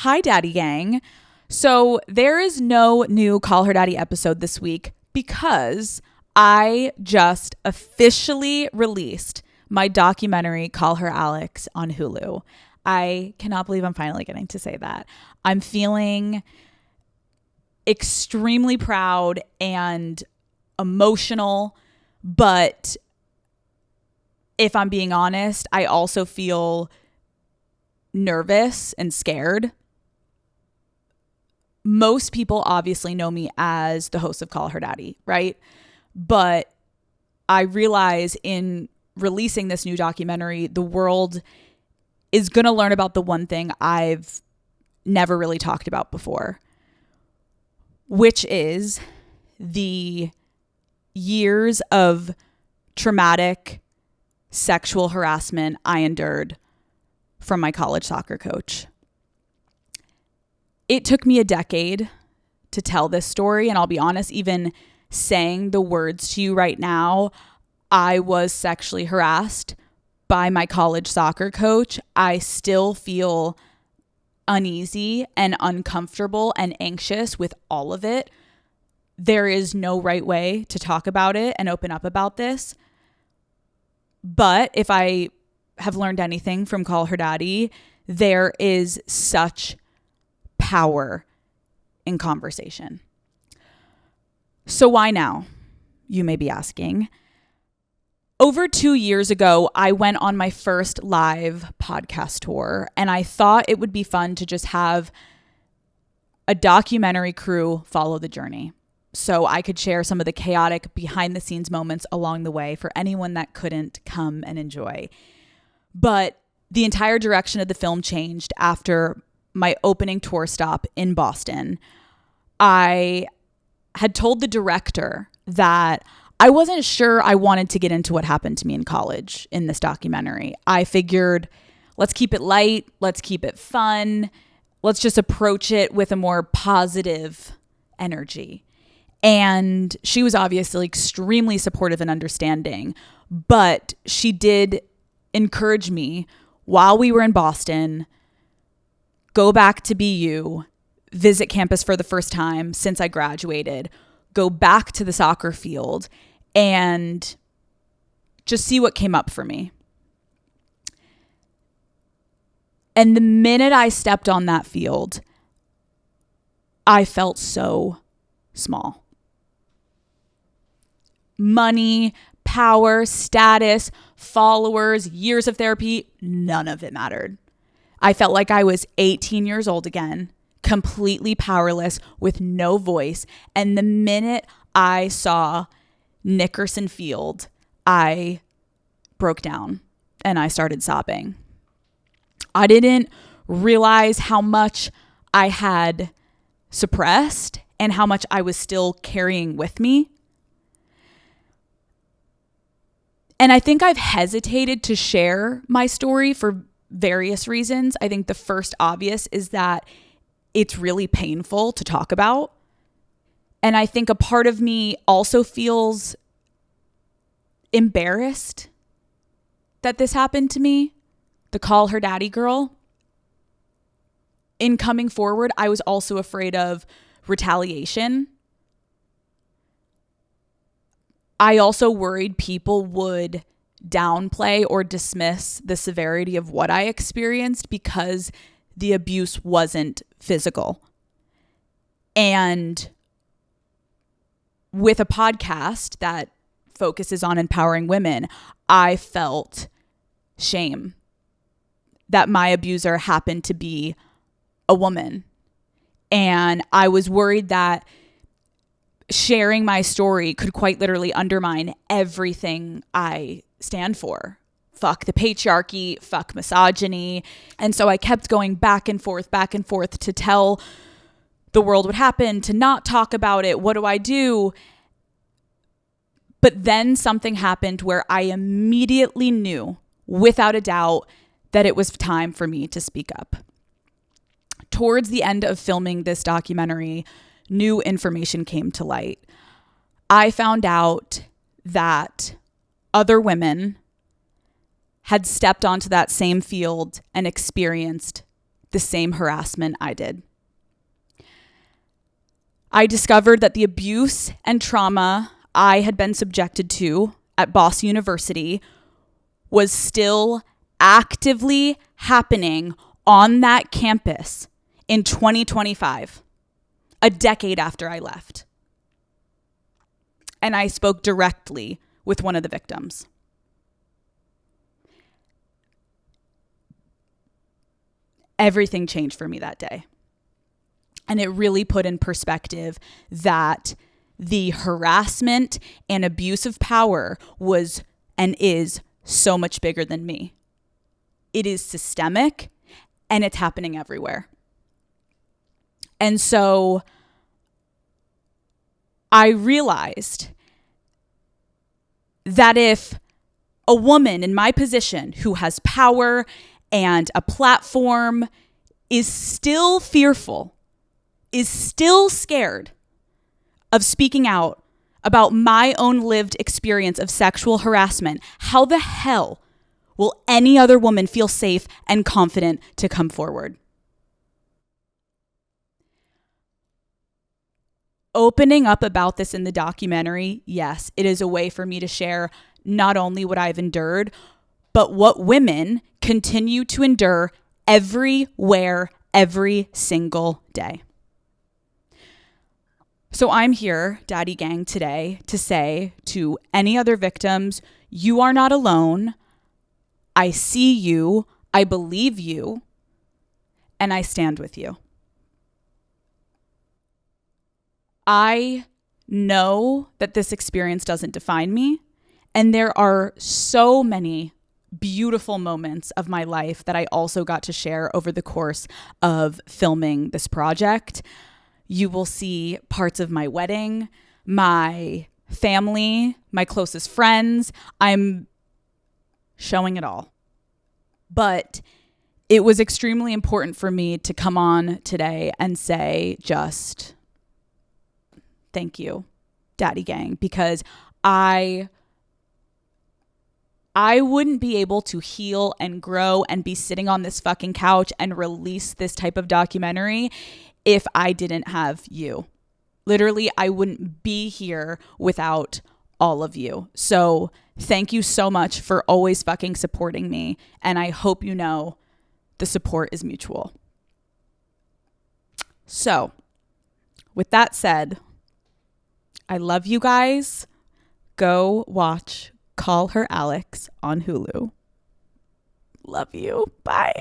Hi, Daddy Gang. So there is no new Call Her Daddy episode this week because I just officially released my documentary, Call Her Alex, on Hulu. I cannot believe I'm finally getting to say that. I'm feeling extremely proud and emotional, but if I'm being honest, I also feel nervous and scared. Most people obviously know me as the host of Call Her Daddy, right? But I realize in releasing this new documentary, the world is going to learn about the one thing I've never really talked about before, which is the years of traumatic sexual harassment I endured from my college soccer coach. It took me a decade to tell this story, and I'll be honest, even saying the words to you right now, I was sexually harassed by my college soccer coach. I still feel uneasy and uncomfortable and anxious with all of it. There is no right way to talk about it and open up about this. But if I have learned anything from Call Her Daddy, there is such power in conversation. So why now? You may be asking. Over 2 years ago, I went on my first live podcast tour, and I thought it would be fun to just have a documentary crew follow the journey, so I could share some of the chaotic behind the scenes moments along the way for anyone that couldn't come and enjoy. But the entire direction of the film changed after my opening tour stop in Boston. I had told the director that I wasn't sure I wanted to get into what happened to me in college in this documentary. I figured, let's keep it light, let's keep it fun, let's just approach it with a more positive energy. And she was obviously extremely supportive and understanding, but she did encourage me while we were in Boston, go back to BU, visit campus for the first time since I graduated, go back to the soccer field, and just see what came up for me. And the minute I stepped on that field, I felt so small. Money, power, status, followers, years of therapy, none of it mattered. I felt like I was 18 years old again, completely powerless with no voice. And the minute I saw Nickerson Field, I broke down and I started sobbing. I didn't realize how much I had suppressed and how much I was still carrying with me. And I think I've hesitated to share my story for various reasons. I think the first obvious is that it's really painful to talk about. And I think a part of me also feels embarrassed that this happened to me, the Call Her Daddy girl. In coming forward, I was also afraid of retaliation. I also worried people would downplay or dismiss the severity of what I experienced because the abuse wasn't physical. And with a podcast that focuses on empowering women, I felt shame that my abuser happened to be a woman. And I was worried that sharing my story could quite literally undermine everything I stand for. Fuck the patriarchy, fuck misogyny. And so I kept going back and forth to tell the world what happened, to not talk about it. What do I do? But then something happened where I immediately knew, without a doubt, that it was time for me to speak up. Towards the end of filming this documentary, new information came to light. I found out that other women had stepped onto that same field and experienced the same harassment I did. I discovered that the abuse and trauma I had been subjected to at Boston University was still actively happening on that campus in 2025, a decade after I left. And I spoke directly with one of the victims. Everything changed for me that day. And it really put in perspective that the harassment and abuse of power was and is so much bigger than me. It is systemic and it's happening everywhere. And so I realized that if a woman in my position who has power and a platform is still fearful, is still scared of speaking out about my own lived experience of sexual harassment, how the hell will any other woman feel safe and confident to come forward? Opening up about this in the documentary, yes, it is a way for me to share not only what I've endured, but what women continue to endure everywhere, every single day. So I'm here, Daddy Gang, today to say to any other victims, you are not alone. I see you, I believe you, and I stand with you. I know that this experience doesn't define me, and there are so many beautiful moments of my life that I also got to share over the course of filming this project. You will see parts of my wedding, my family, my closest friends. I'm showing it all. But it was extremely important for me to come on today and say just thank you, Daddy Gang, because I wouldn't be able to heal and grow and be sitting on this fucking couch and release this type of documentary if I didn't have you. Literally, I wouldn't be here without all of you. So thank you so much for always fucking supporting me. And I hope you know the support is mutual. So with that said, I love you guys. Go watch Call Her Alex on Hulu. Love you. Bye.